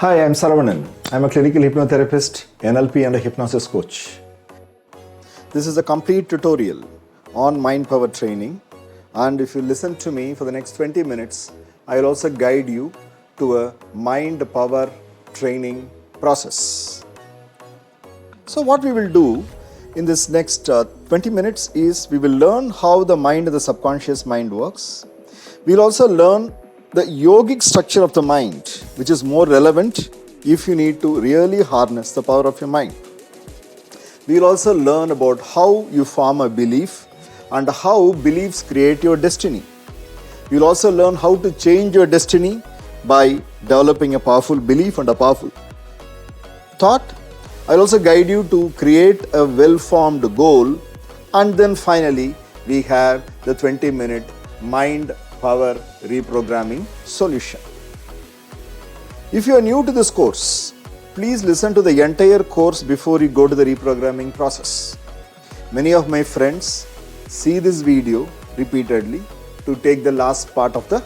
Hi, I'm Saravanan. I'm a clinical hypnotherapist, NLP and a hypnosis coach. This is a complete tutorial on mind power training, and if you listen to me for the next 20 minutes, I will also guide you to a mind power training process. So what we will do in this next 20 minutes is we will learn how the mind and the subconscious mind works. We'll also learn the yogic structure of the mind, which is more relevant if you need to really harness the power of your mind. We'll also learn about how you form a belief and how beliefs create your destiny. You'll also learn how to change your destiny by developing a powerful belief and a powerful thought. I'll also guide you to create a well-formed goal, and then finally we have the 20-minute mind power reprogramming solution. If you are new to this course, please listen to the entire course before you go to the reprogramming process. Many of my friends see this video repeatedly to take the last part of the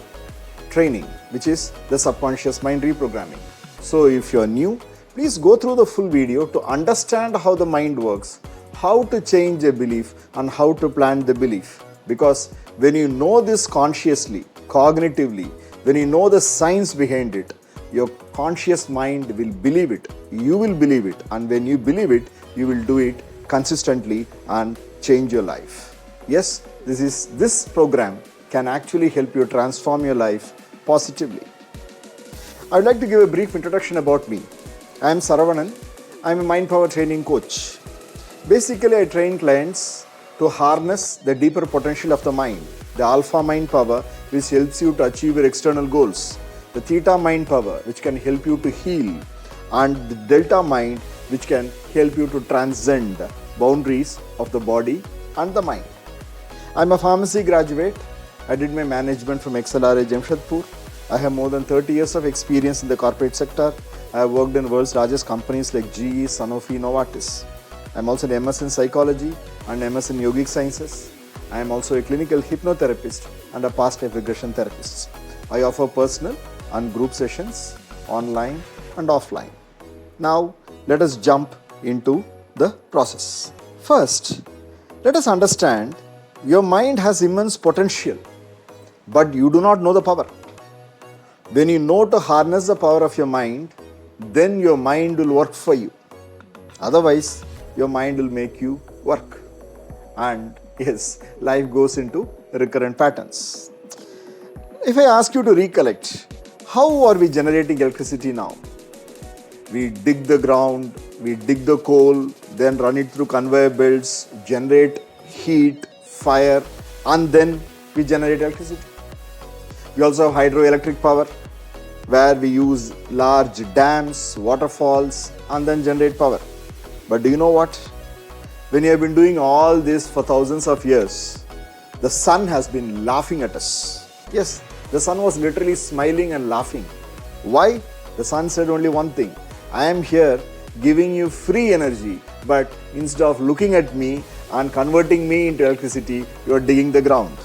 training, which is the subconscious mind reprogramming. So if you are new, please go through the full video to understand how the mind works, how to change a belief and how to plant the belief. Because when you know this consciously, cognitively, when you know the science behind it, your conscious mind will believe it. You will believe it, and when you believe it, you will do it consistently and change your life. Yes, this program can actually help you transform your life positively. I would like to give a brief introduction about me. I am Saravanan. I am a mind power training coach. Basically, I train clients to harness the deeper potential of the mind, the alpha mind power, which helps you to achieve your external goals, the theta mind power, which can help you to heal, and the delta mind, which can help you to transcend boundaries of the body and the mind. I'm a pharmacy graduate. I did my management from XLRA Jamshedpur. I have more than 30 years of experience in the corporate sector. I have worked in world's largest companies like GE, Sanofi, Novartis. I'm also an MS in psychology and MS in yogic sciences. I am also a clinical hypnotherapist and a past life regression therapist. I offer personal and group sessions online and offline. Now, let us jump into the process. First, let us understand your mind has immense potential, but you do not know the power. When you know to harness the power of your mind, then your mind will work for you. Otherwise, your mind will make you work. And yes, life goes into recurrent patterns. If I ask you to recollect, how are we generating electricity now? We dig the ground, we dig the coal, then run it through conveyor belts, generate heat, fire, and then we generate electricity. We also have hydroelectric power, where we use large dams, waterfalls, and then generate power. But do you know what? When you have been doing all this for thousands of years, the sun has been laughing at us. Yes, the sun was literally smiling and laughing. Why? The sun said only one thing: I am here giving you free energy, but instead of looking at me and converting me into electricity, you are digging the ground.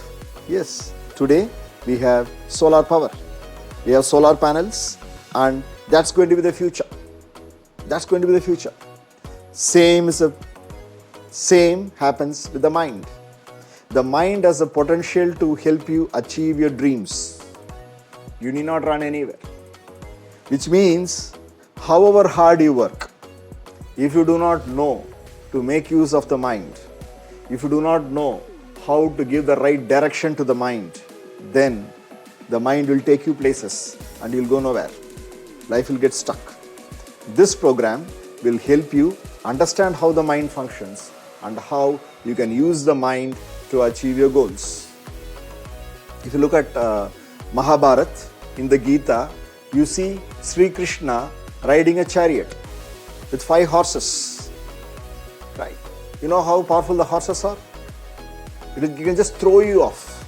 Yes, today we have solar power. We have solar panels, and that's going to be the future. That's going to be the future. Same happens with the mind. The mind has the potential to help you achieve your dreams. You need not run anywhere. Which means, however hard you work, if you do not know to make use of the mind, if you do not know how to give the right direction to the mind, then the mind will take you places and you'll go nowhere. Life will get stuck. This program will help you understand how the mind functions and how you can use the mind to achieve your goals. If you look at Mahabharata, in the Gita, you see Sri Krishna riding a chariot with 5 horses. Right? You know how powerful the horses are? You can just throw you off.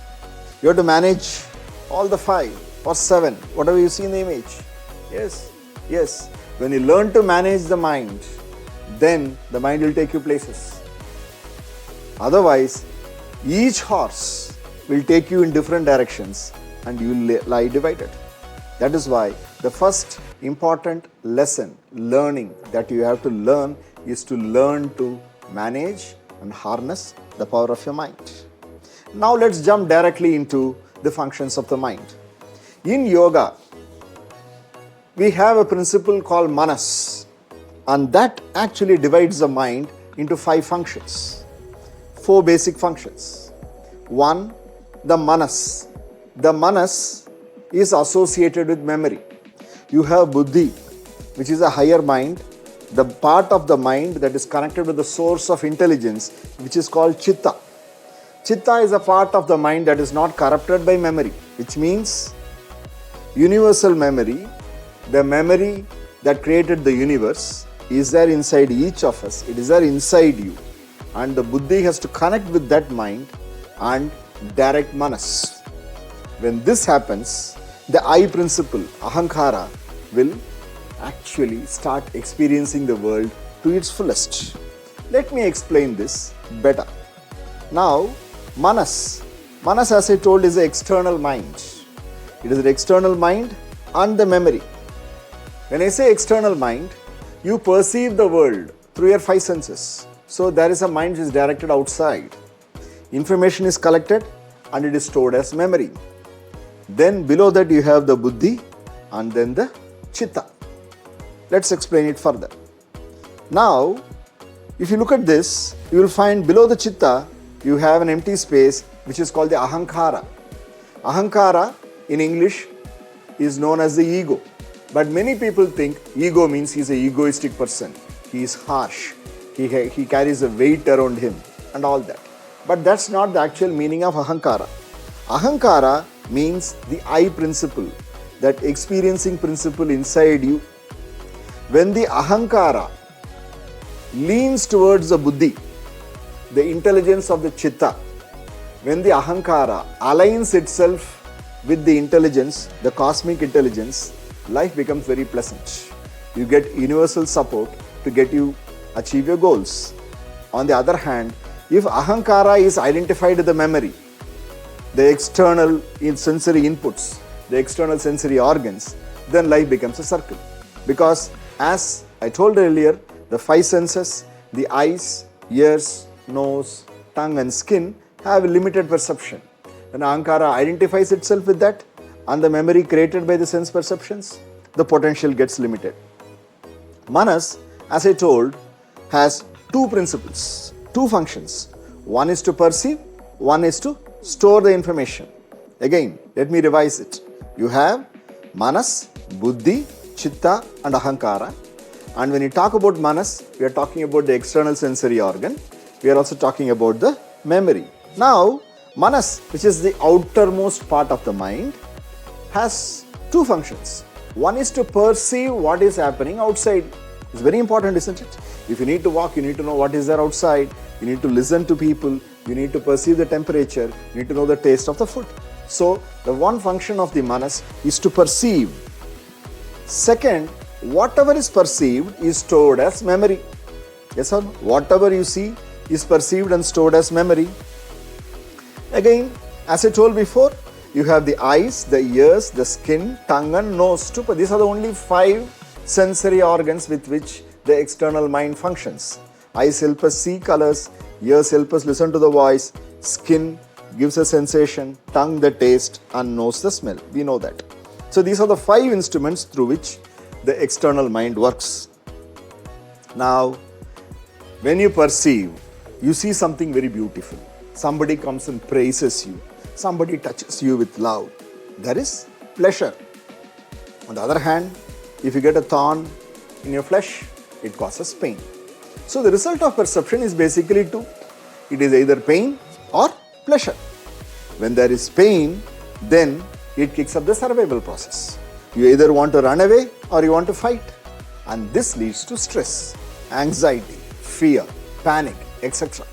You have to manage all the 5 or 7, whatever you see in the image. Yes. When you learn to manage the mind, then the mind will take you places. Otherwise, each horse will take you in different directions and you will lie divided. That is why the first important lesson, learning that you have to learn is to learn to manage and harness the power of your mind. Now let's jump directly into the functions of the mind. In yoga, we have a principle called manas, and that actually divides the mind into 5 functions, 4 basic functions. 1, the manas. The manas is associated with memory. You have buddhi, which is a higher mind, the part of the mind that is connected with the source of intelligence, which is called chitta. Chitta is a part of the mind that is not corrupted by memory, which means universal memory, the memory that created the universe, is there inside each of us. It is there inside you. And the buddhi has to connect with that mind and direct manas. When this happens, the I principle, ahankara, will actually start experiencing the world to its fullest. Let me explain this better. Now, manas, as I told, is the external mind. It is the external mind and the memory. When I say external mind, you perceive the world through your 5 senses. So there is a mind which is directed outside. Information is collected and it is stored as memory. Then below that you have the buddhi and then the chitta. Let's explain it further. Now, if you look at this, you will find below the chitta, you have an empty space which is called the ahankara. Ahankara in English is known as the ego. But many people think ego means he is an egoistic person. He is harsh. He carries a weight around him and all that. But that's not the actual meaning of ahankara. Ahankara means the I principle, that experiencing principle inside you. When the ahankara leans towards the buddhi, the intelligence of the chitta, when the ahankara aligns itself with the intelligence, the cosmic intelligence, life becomes very pleasant. You get universal support to get you achieve your goals. On the other hand, if ahankara is identified with the memory, the external sensory inputs, the external sensory organs, then life becomes a circle. Because as I told earlier, the 5 senses, the eyes, ears, nose, tongue and skin have limited perception. When ahankara identifies itself with that and the memory created by the sense perceptions, the potential gets limited. Manas, as I told, has 2 principles, 2 functions. One is to perceive, one is to store the information. Again, let me revise it. You have manas, buddhi, chitta and ahankara. And when you talk about manas, we are talking about the external sensory organ. We are also talking about the memory. Now, manas, which is the outermost part of the mind, has 2 functions. One is to perceive what is happening outside. It's very important, isn't it? If you need to walk, you need to know what is there outside. You need to listen to people. You need to perceive the temperature. You need to know the taste of the food. So, the one function of the manas is to perceive. Second, whatever is perceived is stored as memory. Yes or no? Whatever you see is perceived and stored as memory. Again, as I told before, you have the eyes, the ears, the skin, tongue and nose. These are the only 5 sensory organs with which the external mind functions. Eyes help us see colors, ears help us listen to the voice, skin gives a sensation, tongue the taste and nose the smell. We know that. So these are the 5 instruments through which the external mind works. Now, when you perceive, you see something very beautiful. Somebody comes and praises you. Somebody touches you with love. There is pleasure. On the other hand, if you get a thorn in your flesh, it causes pain. So the result of perception is basically 2. It is either pain or pleasure. When there is pain, then it kicks up the survival process. You either want to run away or you want to fight. And this leads to stress, anxiety, fear, panic, etc.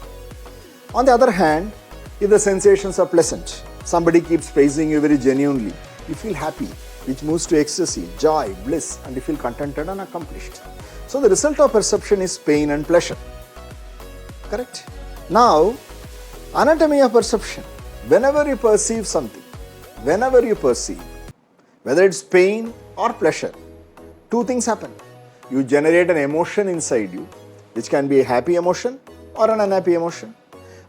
On the other hand, if the sensations are pleasant, somebody keeps praising you very genuinely, you feel happy, which moves to ecstasy, joy, bliss, and you feel contented and accomplished. So the result of perception is pain and pleasure. Correct? Now, anatomy of perception. Whenever you perceive something, whether it's pain or pleasure, two things happen. You generate an emotion inside you, which can be a happy emotion or an unhappy emotion.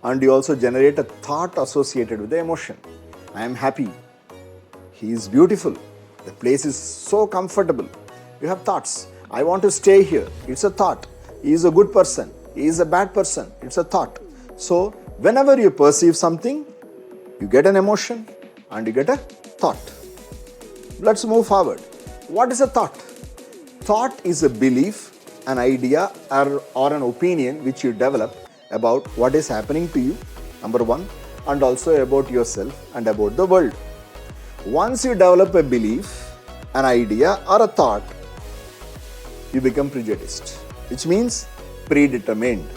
And you also generate a thought associated with the emotion. I am happy. He is beautiful. The place is so comfortable. You have thoughts. I want to stay here. It's a thought. He is a good person. He is a bad person. It's a thought. So, whenever you perceive something, you get an emotion and you get a thought. Let's move forward. What is a thought? Thought is a belief, an idea, or an opinion which you develop about what is happening to you, number one, and also about yourself and about the world. Once you develop a belief, an idea, or a thought, you become prejudiced, which means predetermined.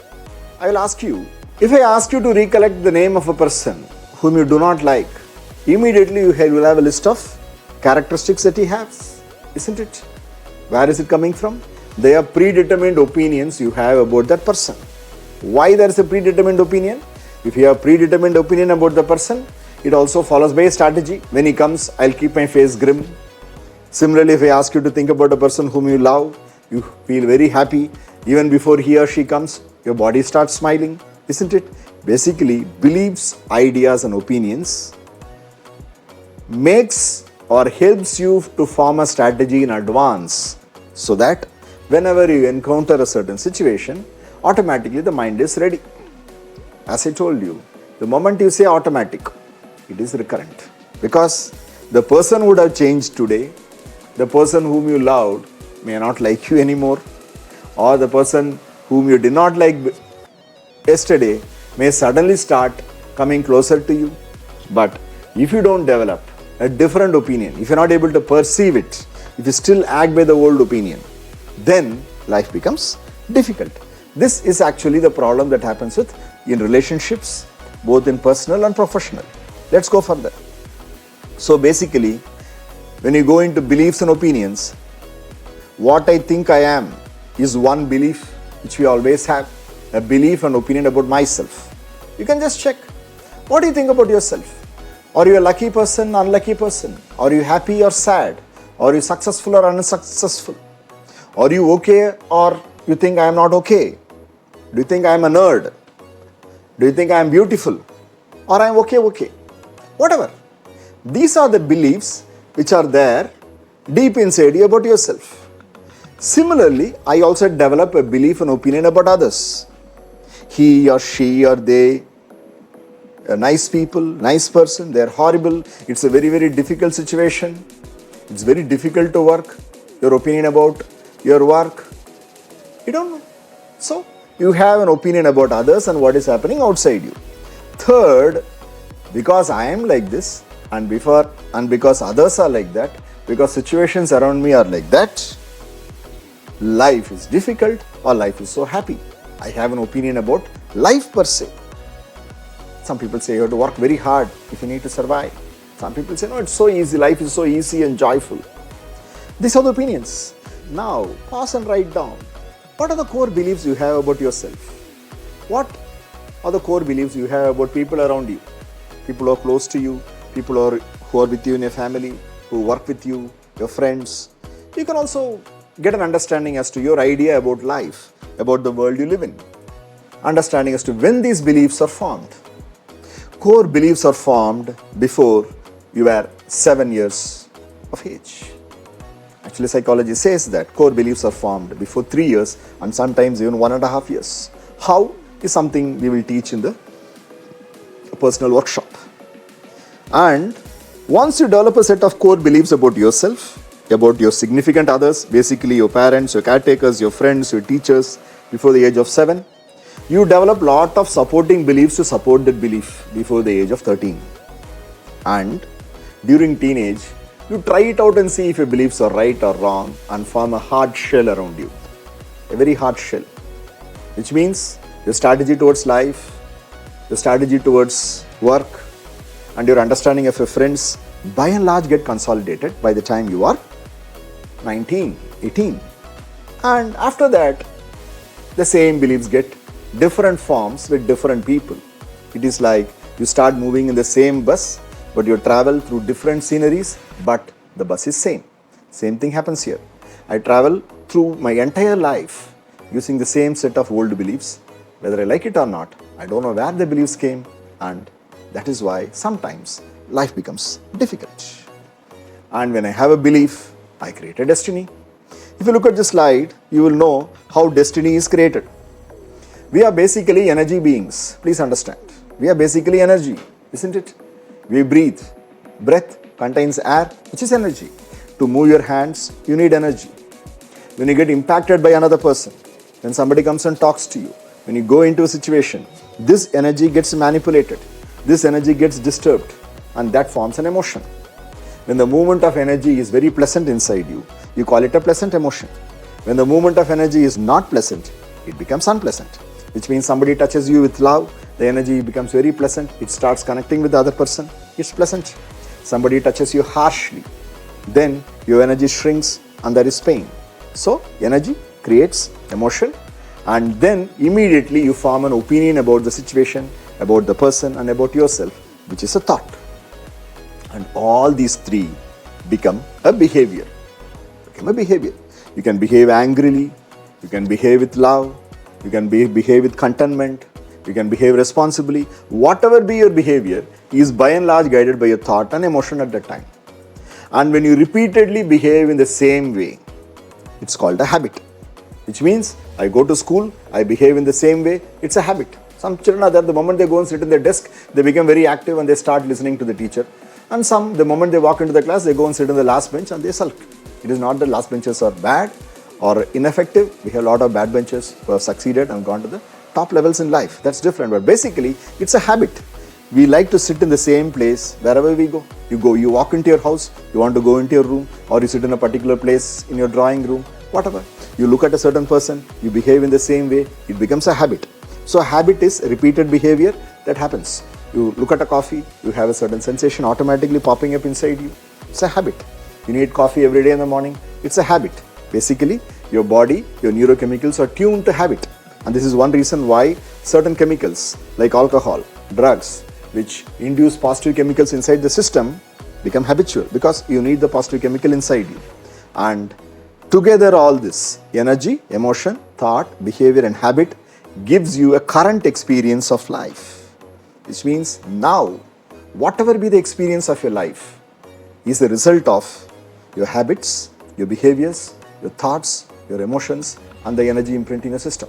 I will ask you, if I ask you to recollect the name of a person whom you do not like, immediately you will have a list of characteristics that he has, isn't it? Where is it coming from? They are predetermined opinions you have about that person. Why there is a predetermined opinion? If you have predetermined opinion about the person, it also follows by a strategy. When he comes, I'll keep my face grim. Similarly, if I ask you to think about a person whom you love, you feel very happy. Even before he or she comes, your body starts smiling, isn't it? Basically, beliefs, ideas and opinions makes or helps you to form a strategy in advance, so that whenever you encounter a certain situation, automatically the mind is ready. As I told you, the moment you say automatic, it is recurrent. Because the person would have changed today, the person whom you loved may not like you anymore, or the person whom you did not like yesterday may suddenly start coming closer to you. But if you don't develop a different opinion, if you're not able to perceive it, if you still act by the old opinion, then life becomes difficult. This is actually the problem that happens in relationships, both in personal and professional. Let's go further. So basically, when you go into beliefs and opinions, what I think I am is one belief which we always have, a belief and opinion about myself. You can just check. What do you think about yourself? Are you a lucky person, unlucky person? Are you happy or sad? Are you successful or unsuccessful? Are you okay or you think I am not okay? Do you think I am a nerd? Do you think I am beautiful? Or I am okay? Whatever. These are the beliefs which are there deep inside you about yourself. Similarly, I also develop a belief and opinion about others. He or she or they, nice people, nice person, they are horrible. It's a very, very difficult situation. It's very difficult to work. Your opinion about your work, you don't know. So, you have an opinion about others and what is happening outside you. Third, because I am like this and because others are like that, because situations around me are like that, life is difficult or life is so happy. I have an opinion about life per se. Some people say you have to work very hard if you need to survive. Some people say, no, it's so easy, life is so easy and joyful. These are the opinions. Now, pause and write down. What are the core beliefs you have about yourself? What are the core beliefs you have about people around you? People who are close to you, people who are with you in your family, who work with you, your friends. You can also get an understanding as to your idea about life, about the world you live in. Understanding as to when these beliefs are formed. Core beliefs are formed before you were 7 years of age. Actually, psychology says that core beliefs are formed before 3 years and sometimes even 1.5 years. How is something we will teach in the personal workshop. And once you develop a set of core beliefs about yourself, about your significant others, basically your parents, your caretakers, your friends, your teachers, before the age of 7, you develop lot of supporting beliefs to support that belief before the age of 13. And during teenage, you try it out and see if your beliefs are right or wrong and form a hard shell around you. A very hard shell. Which means your strategy towards life, your strategy towards work, and your understanding of your friends by and large get consolidated by the time you are 19, 18. And after that, the same beliefs get different forms with different people. It is like you start moving in the same bus, but you travel through different sceneries, but the bus is same. Same thing happens here. I travel through my entire life using the same set of old beliefs. Whether I like it or not, I don't know where the beliefs came, and that is why sometimes life becomes difficult. And when I have a belief, I create a destiny. If you look at this slide, you will know how destiny is created. We are basically energy beings. Please understand. We are basically energy, isn't it? We breathe. Breath contains air, which is energy. To move your hands, you need energy. When you get impacted by another person, when somebody comes and talks to you, when you go into a situation, this energy gets manipulated. This energy gets disturbed, and that forms an emotion. When the movement of energy is very pleasant inside you, you call it a pleasant emotion. When the movement of energy is not pleasant, it becomes unpleasant, which means somebody touches you with love, the energy becomes very pleasant, it starts connecting with the other person, it's pleasant. Somebody touches you harshly, then your energy shrinks and there is pain. So, energy creates emotion, and then immediately you form an opinion about the situation, about the person, and about yourself, which is a thought. And all these three become a behavior. You can behave angrily, you can behave with love, you can behave with contentment, you can behave responsibly. Whatever be your behavior is by and large guided by your thought and emotion at that time. And when you repeatedly behave in the same way, it's called a habit. Which means I go to school, I behave in the same way, it's a habit. Some children are there, the moment they go and sit in their desk, they become very active and they start listening to the teacher. And some, the moment they walk into the class, they go and sit in the last bench and they sulk. It is not that last benches are bad or ineffective. We have a lot of bad benches who have succeeded and gone to the top levels in life. That's different. But basically, it's a habit. We like to sit in the same place wherever we go. You walk into your house, you want to go into your room, or you sit in a particular place in your drawing room, whatever. You look at a certain person, you behave in the same way, it becomes a habit. So a habit is repeated behavior that happens. You look at a coffee, you have a certain sensation automatically popping up inside you. It's a habit. You need coffee every day in the morning. It's a habit. Basically, your body, your neurochemicals are tuned to habit. And this is one reason why certain chemicals like alcohol, drugs, which induce positive chemicals inside the system become habitual, because you need the positive chemical inside you. And together all this, energy, emotion, thought, behavior and habit gives you a current experience of life. Which means now, whatever be the experience of your life is the result of your habits, your behaviors, your thoughts, your emotions and the energy imprint in your system.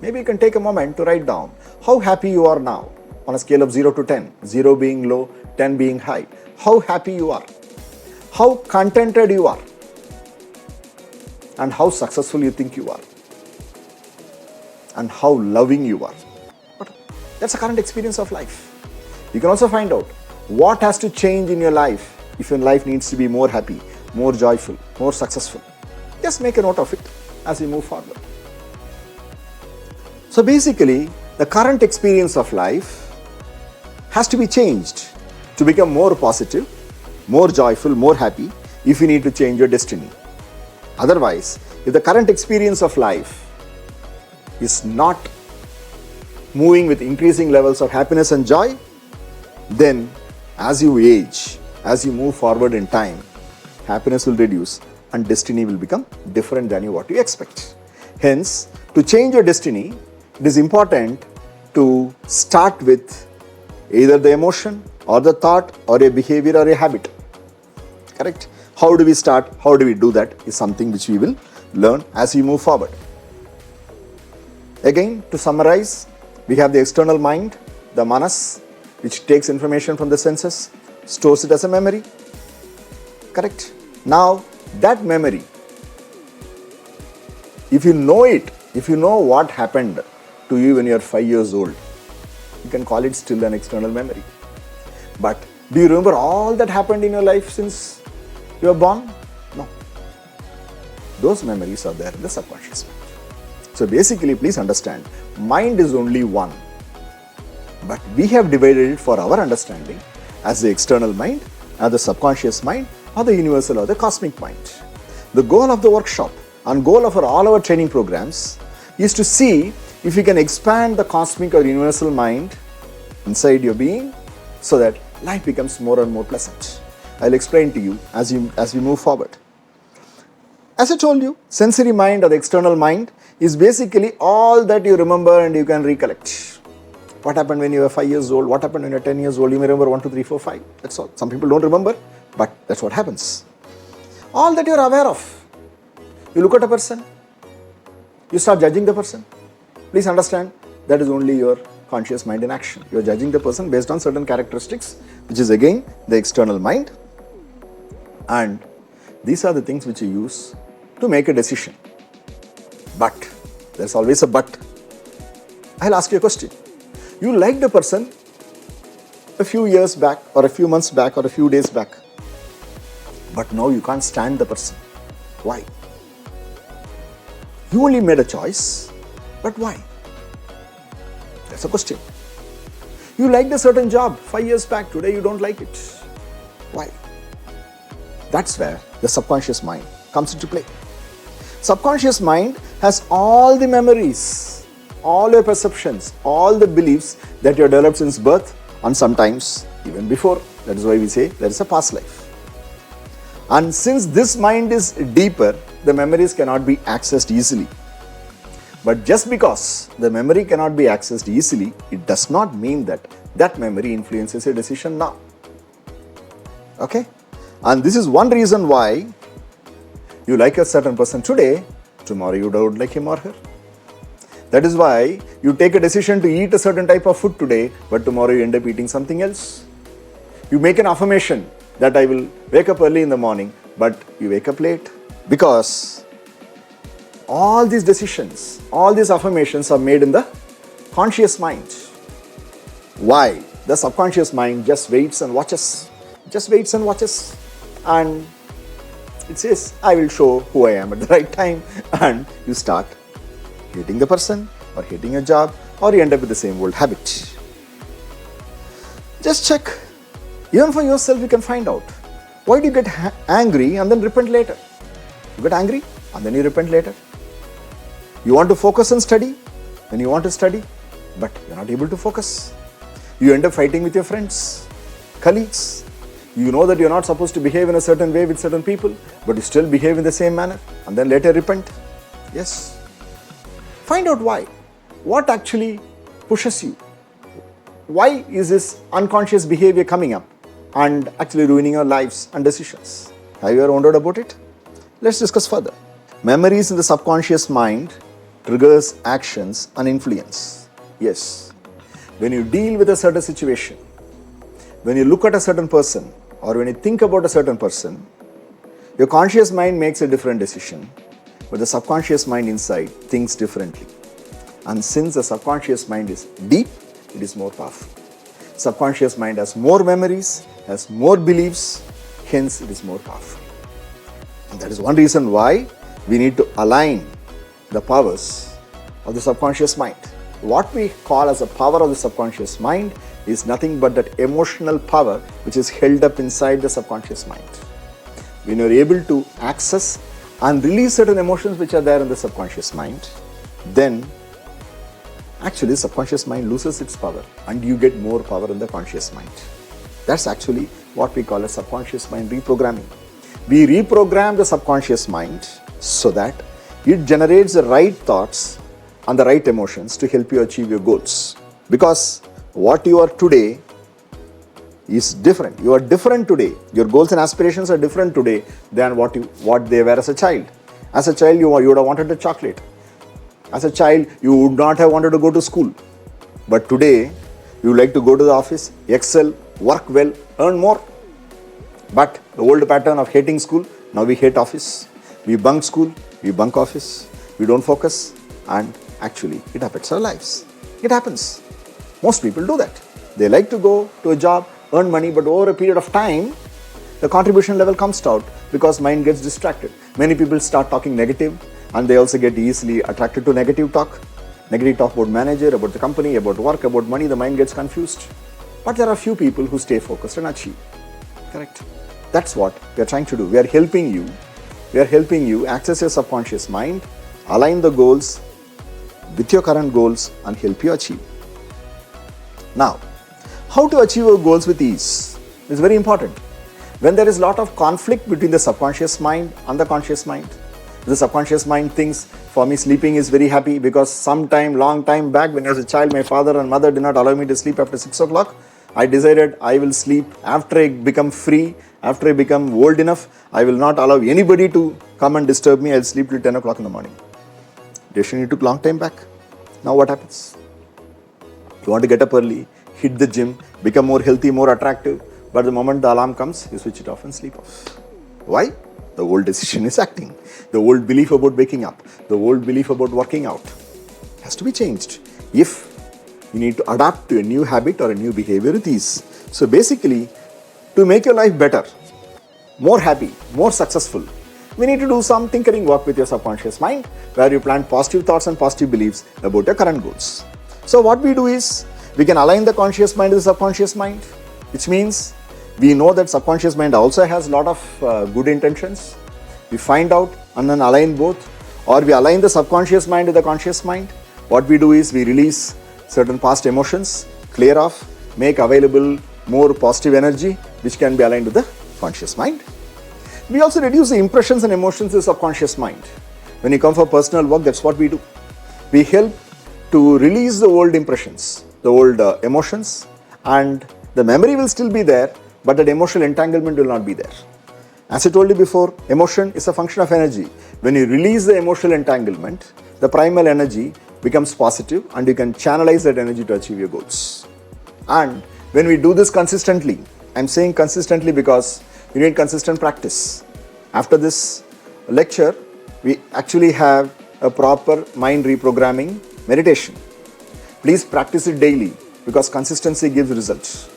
Maybe you can take a moment to write down how happy you are now on a scale of 0 to 10, 0 being low, 10 being high. How happy you are, how contented you are, and how successful you think you are, and how loving you are. But that's a current experience of life. You can also find out what has to change in your life if your life needs to be more happy, more joyful, more successful. Just make a note of it as we move forward. So basically, the current experience of life has to be changed to become more positive, more joyful, more happy if you need to change your destiny. Otherwise, if the current experience of life is not moving with increasing levels of happiness and joy, then as you age, as you move forward in time, happiness will reduce and destiny will become different than what you expect. Hence, to change your destiny, it is important to start with either the emotion or the thought or a behavior or a habit. Correct? How do we start? How do we do that is something which we will learn as we move forward. Again, to summarize, we have the external mind, the manas, which takes information from the senses, stores it as a memory. Correct? Now, that memory, if you know it, if you know what happened to you when you are 5 years old, you can call it still an external memory. But do you remember all that happened in your life since you were born? No. Those memories are there in the subconscious mind. So basically, please understand, mind is only one. But we have divided it for our understanding as the external mind, as the subconscious mind, or the universal or the cosmic mind. The goal of the workshop and goal of all our training programs is to see if you can expand the cosmic or universal mind inside your being so that life becomes more and more pleasant. I'll explain to you as we move forward. As I told you, sensory mind or the external mind is basically all that you remember and you can recollect. What happened when you were 5 years old? What happened when you were 10 years old? You may remember 1, 2, 3, 4, 5. That's all. Some people don't remember, but that's what happens. All that you are aware of. You look at a person, you start judging the person. Please understand, that is only your conscious mind in action. You are judging the person based on certain characteristics, which is again the external mind. And these are the things which you use to make a decision. But, there's always a but. I'll ask you a question. You liked a person a few years back or a few months back or a few days back, but now you can't stand the person. Why? You only made a choice, but why? That's a question. You liked a certain job 5 years back, today you don't like it. Why? That's where the subconscious mind comes into play. Subconscious mind has all the memories, all your perceptions, all the beliefs that you have developed since birth and sometimes even before. That is why we say there is a past life. And since this mind is deeper, the memories cannot be accessed easily. But just because the memory cannot be accessed easily, it does not mean that that memory influences your decision now. Okay? And this is one reason why you like a certain person today, tomorrow you don't like him or her. That is why you take a decision to eat a certain type of food today, but tomorrow you end up eating something else. You make an affirmation that I will wake up early in the morning, but you wake up late. Because all these decisions, all these affirmations are made in the conscious mind. Why? The subconscious mind just waits and watches. Just waits and watches. And it says, I will show who I am at the right time. And you start hating the person or hating a job, or you end up with the same old habit. Just check. Even for yourself, you can find out. Why do you get angry and then repent later? You get angry and then you repent later. You want to focus and study, then you want to study, but you're not able to focus. You end up fighting with your friends, colleagues. You know that you're not supposed to behave in a certain way with certain people, but you still behave in the same manner and then later repent. Yes. Find out why. What actually pushes you? Why is this unconscious behavior coming up and actually ruining your lives and decisions? Have you ever wondered about it? Let's discuss further. Memories in the subconscious mind triggers actions and influence. Yes. When you deal with a certain situation, when you look at a certain person, or when you think about a certain person, your conscious mind makes a different decision, but the subconscious mind inside thinks differently. And since the subconscious mind is deep, it is more powerful. Subconscious mind has more memories, has more beliefs, hence it is more powerful. And that is one reason why we need to align the powers of the subconscious mind. What we call as a power of the subconscious mind is nothing but that emotional power which is held up inside the subconscious mind. When you are able to access and release certain emotions which are there in the subconscious mind, then actually the subconscious mind loses its power and you get more power in the conscious mind. That's actually what we call a subconscious mind reprogramming. We reprogram the subconscious mind so that it generates the right thoughts and the right emotions to help you achieve your goals. Because what you are today is different. You are different today. Your goals and aspirations are different today than what they were as a child. As a child, you would have wanted a chocolate. As a child, you would not have wanted to go to school. But today, you like to go to the office, excel, work well, earn more. But the old pattern of hating school, now we hate office. We bunk school, we bunk office. We don't focus, and actually it affects our lives. It happens. Most people do that. They like to go to a job, earn money, but over a period of time, the contribution level comes down because mind gets distracted. Many people start talking negative, and they also get easily attracted to negative talk. Negative talk about manager, about the company, about work, about money, the mind gets confused. But there are few people who stay focused and achieve. Correct? That's what we are trying to do. We are helping you. We are helping you access your subconscious mind, align the goals with your current goals and help you achieve. Now, how to achieve your goals with ease is very important. When there is a lot of conflict between the subconscious mind and the conscious mind, The subconscious mind thinks, for me sleeping is very happy because sometime, long time back when I was a child, my father and mother did not allow me to sleep after 6 o'clock. I decided I will sleep after I become free, after I become old enough. I will not allow anybody to come and disturb me. I will sleep till 10 o'clock in the morning. Decision you took long time back. Now what happens? You want to get up early, hit the gym, become more healthy, more attractive. But the moment the alarm comes, you switch it off and sleep off. Why? The old decision is acting. The old belief about waking up, the old belief about working out has to be changed if you need to adapt to a new habit or a new behavior with ease. So basically, to make your life better, more happy, more successful, we need to do some tinkering work with your subconscious mind where you plant positive thoughts and positive beliefs about your current goals. So what we do is, we can align the conscious mind with the subconscious mind, which means we know that subconscious mind also has a lot of good intentions. We find out and then align both, or we align the subconscious mind with the conscious mind. What we do is we release certain past emotions, clear off, make available more positive energy which can be aligned with the conscious mind. We also reduce the impressions and emotions in the subconscious mind. When you come for personal work, that's what we do. We help to release the old impressions, the old emotions, and the memory will still be there, but that emotional entanglement will not be there. As I told you before, emotion is a function of energy. When you release the emotional entanglement, the primal energy becomes positive and you can channelize that energy to achieve your goals. And when we do this consistently, I'm saying consistently because you need consistent practice. After this lecture, we actually have a proper mind reprogramming meditation. Please practice it daily because consistency gives results.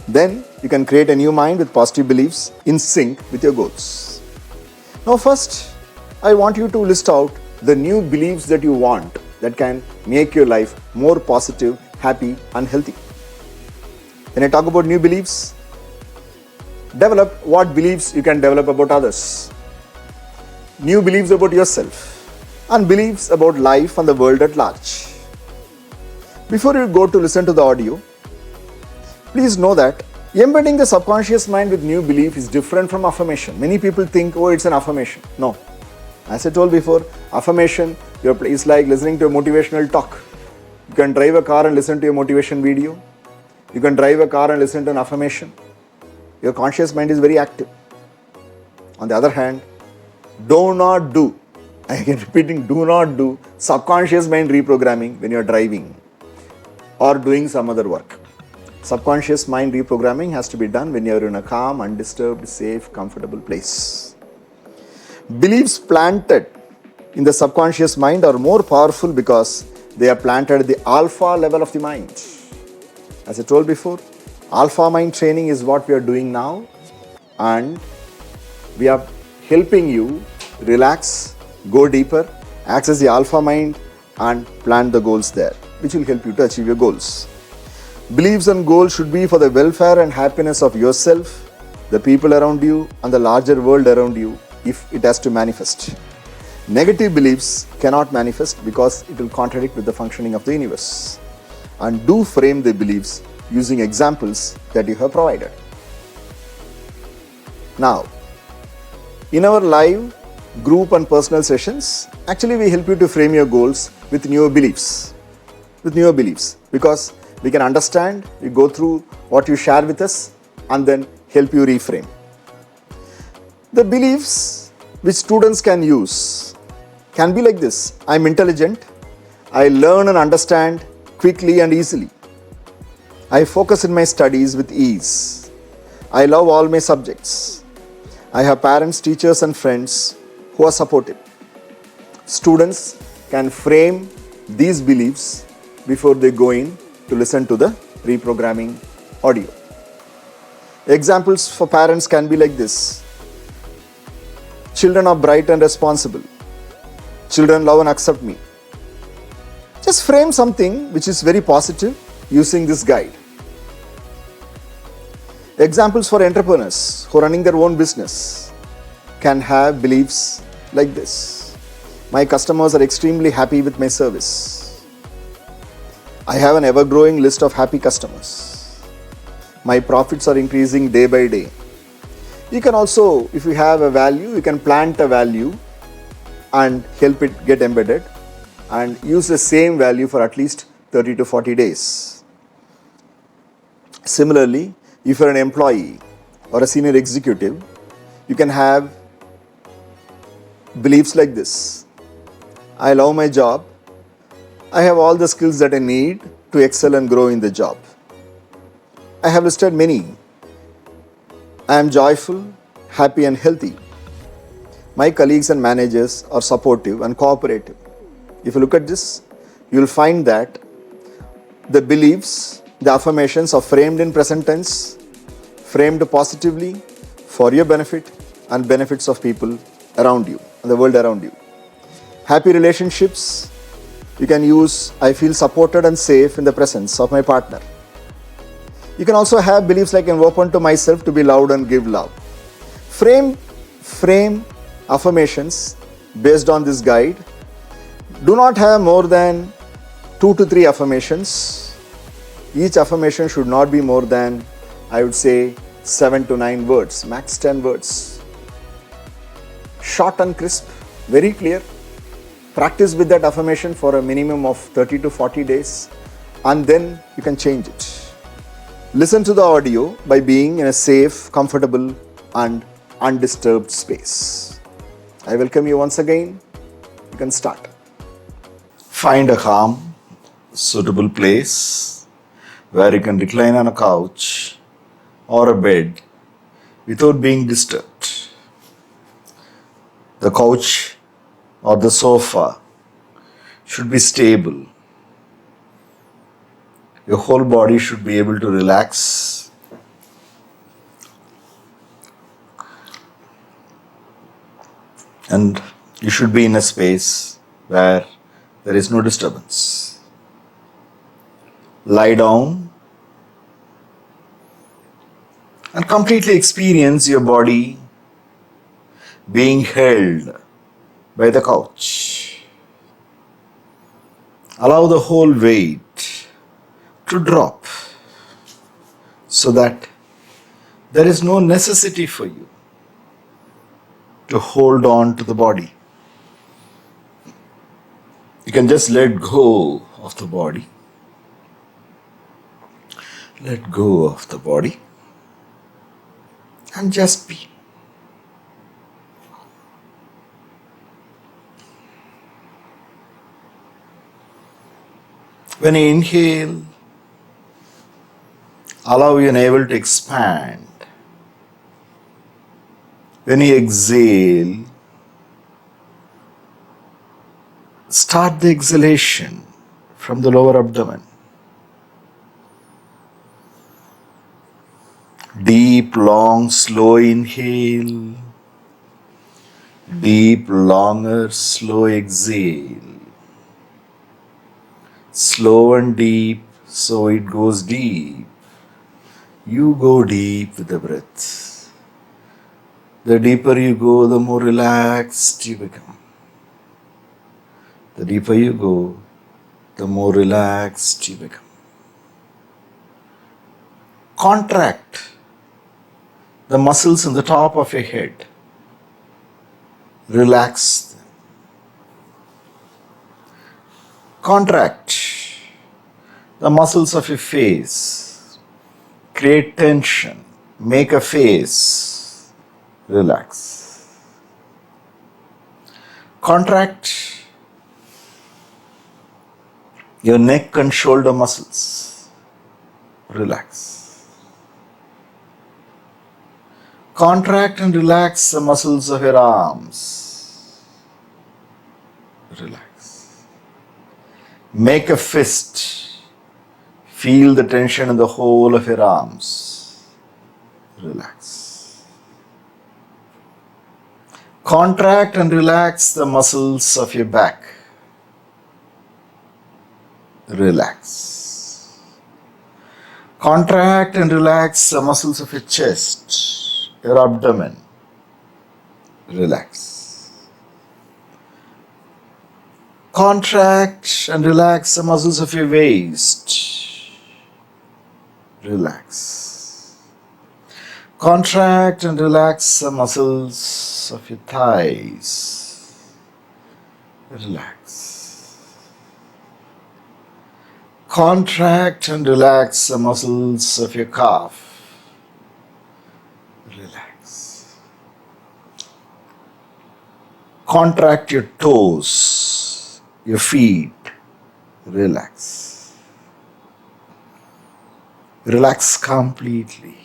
Then you can create a new mind with positive beliefs in sync with your goals. Now first, I want you to list out the new beliefs that you want that can make your life more positive, happy and healthy. When I talk about new beliefs, develop what beliefs you can develop about others. New beliefs about yourself and beliefs about life and the world at large. Before you go to listen to the audio, please know that embedding the subconscious mind with new belief is different from affirmation. Many people think, oh, it's an affirmation. No. As I told before, affirmation is like listening to a motivational talk. You can drive a car and listen to a motivation video. You can drive a car and listen to an affirmation. Your conscious mind is very active. On the other hand, do not do, I am repeating, do not do subconscious mind reprogramming when you are driving or doing some other work. Subconscious mind reprogramming has to be done when you are in a calm, undisturbed, safe, comfortable place. Beliefs planted in the subconscious mind are more powerful because they are planted at the alpha level of the mind. As I told before, alpha mind training is what we are doing now, and we are helping you relax, go deeper, access the alpha mind and plant the goals there, which will help you to achieve your goals. Beliefs and goals should be for the welfare and happiness of yourself, the people around you and the larger world around you if it has to manifest. Negative beliefs cannot manifest because it will contradict with the functioning of the universe. And do frame the beliefs using examples that you have provided. Now, in our live group and personal sessions, actually we help you to frame your goals with newer beliefs. Because we can understand, we go through what you share with us and then help you reframe. The beliefs which students can use can be like this: I'm intelligent, I learn and understand quickly and easily. I focus in my studies with ease. I love all my subjects. I have parents, teachers and friends who are supportive. Students can frame these beliefs before they go in to listen to the reprogramming audio. Examples for parents can be like this: children are bright and responsible. Children love and accept me. Just frame something which is very positive using this guide. Examples for entrepreneurs who are running their own business can have beliefs like this: my customers are extremely happy with my service. I have an ever-growing list of happy customers. My profits are increasing day by day. You can also, if you have a value, you can plant a value and help it get embedded, and use the same value for at least 30 to 40 days. Similarly, if you're an employee or a senior executive, you can have beliefs like this: I love my job. I have all the skills that I need to excel and grow in the job. I have listed many. I am joyful, happy, and healthy. My colleagues and managers are supportive and cooperative. If you look at this, you will find that the beliefs, the affirmations are framed in present tense, framed positively for your benefit and benefits of people around you and the world around you. Happy relationships, you can use I feel supported and safe in the presence of my partner. You can also have beliefs like I'm open to myself to be loved and give love. Frame affirmations based on this guide. Do not have more than 2 to 3 affirmations. Each affirmation should not be more than, I would say, 7 to 9 words, max 10 words. Short and crisp, very clear. Practice with that affirmation for a minimum of 30 to 40 days, and then you can change it. Listen to the audio by being in a safe, comfortable, and undisturbed space. I welcome you once again. You can start. Find a calm, suitable place where you can recline on a couch or a bed without being disturbed. The couch or the sofa should be stable. Your whole body should be able to relax. And you should be in a space where there is no disturbance. Lie down and completely experience your body being held by the couch. Allow the whole weight to drop so that there is no necessity for you to hold on to the body. You can just let go of the body. Let go of the body and just be. When you inhale, allow your navel to expand. When you exhale, start the exhalation from the lower abdomen. Deep, long, slow inhale. Deep, longer, slow exhale. Slow and deep, so it goes deep. You go deep with the breath. The deeper you go, the more relaxed you become. The deeper you go, the more relaxed you become. Contract the muscles in the top of your head. Relax them. Contract the muscles of your face. Create tension. Make a face. Relax. Contract your neck and shoulder muscles. Relax. Contract and relax the muscles of your arms. Relax. Make a fist. Feel the tension in the whole of your arms. Relax. Contract and relax the muscles of your back. Relax. Contract and relax the muscles of your chest, your abdomen. Relax. Contract and relax the muscles of your waist. Relax. Contract and relax the muscles of your thighs. relax. Contract and relax the muscles of your calf. Relax. Contract your toes, your feet. Relax. Relax completely.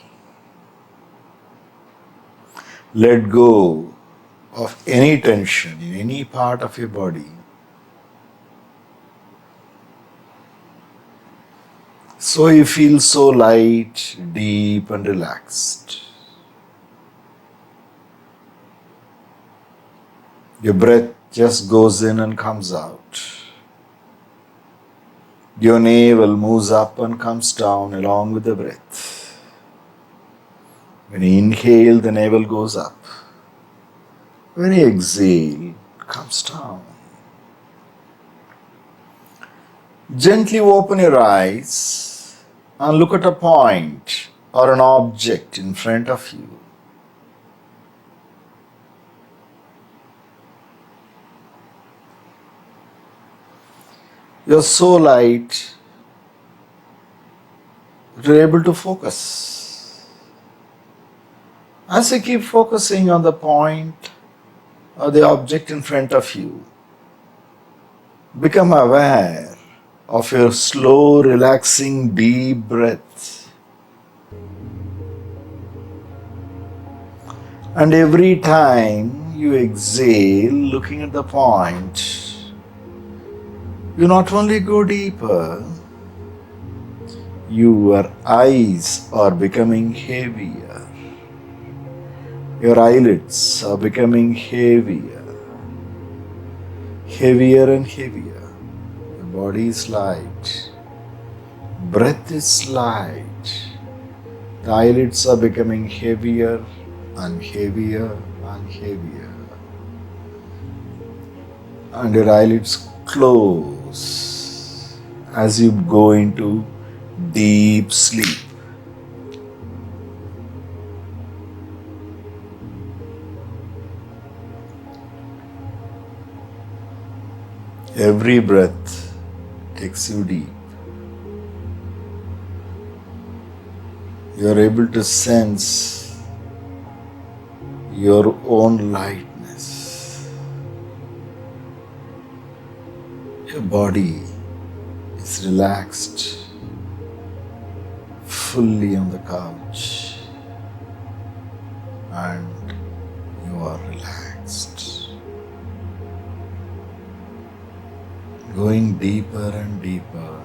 Let go of any tension in any part of your body. So you feel so light, deep and relaxed. Your breath just goes in and comes out. Your navel moves up and comes down along with the breath. When you inhale, the navel goes up. When you exhale, it comes down. Gently open your eyes and look at a point or an object in front of you. You're so light, you're able to focus. As you keep focusing on the point or the object in front of you, become aware of your slow, relaxing, deep breath. And every time you exhale, looking at the point, you not only go deeper, your eyes are becoming heavier. Your eyelids are becoming heavier. Heavier and heavier. Your body is light. Breath is light. The eyelids are becoming heavier and heavier and heavier. And your eyelids close as you go into deep sleep. Every breath takes you deep. You are able to sense your own lightness. Your body is relaxed, fully on the couch, and you are relaxed. Going deeper and deeper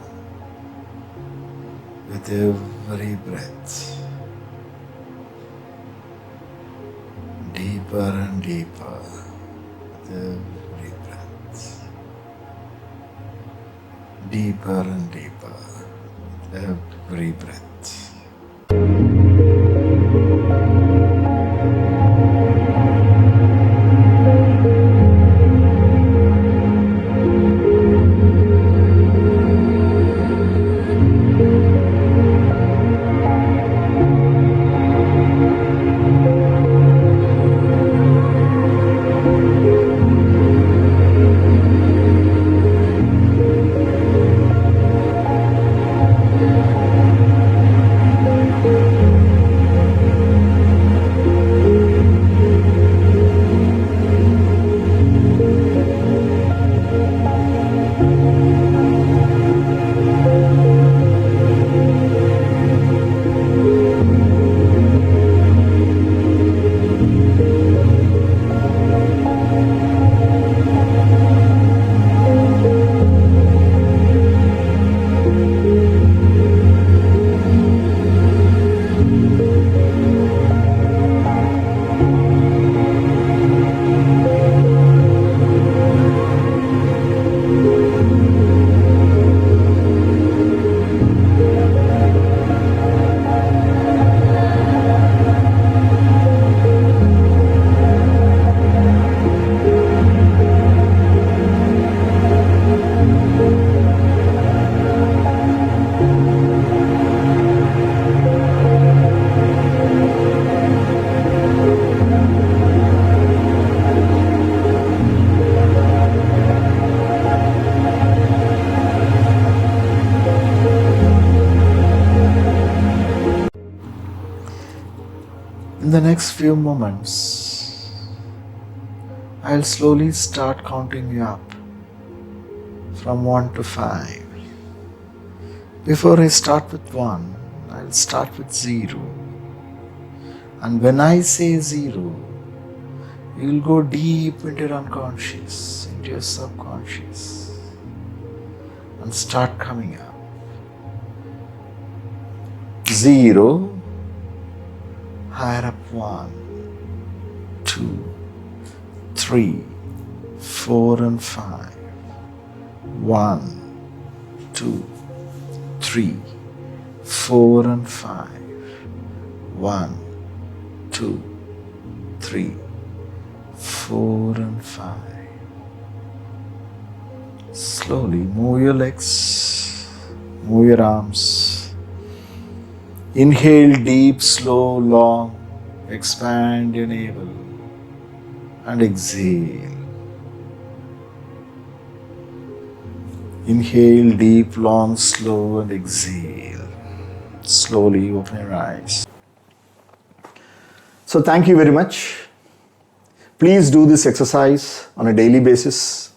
with every breath. Deeper and deeper with every breath. Deeper and deeper with every breath. In the next few moments, I'll slowly start counting you up from 1 to 5. Before I start with 1, I'll start with 0. And when I say 0, you'll go deep into your unconscious, into your subconscious, and start coming up. 0, higher up 1, 2, 3, 4 and 5. 1, 2, 3, 4 and 5. 1, 2, 3, 4 and 5. Slowly move your legs, move your arms. Inhale deep, slow, long. Expand your navel and exhale. Inhale deep, long, slow and exhale. Slowly open your eyes. So thank you very much. Please do this exercise on a daily basis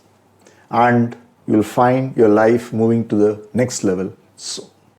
and you will find your life moving to the next level soon.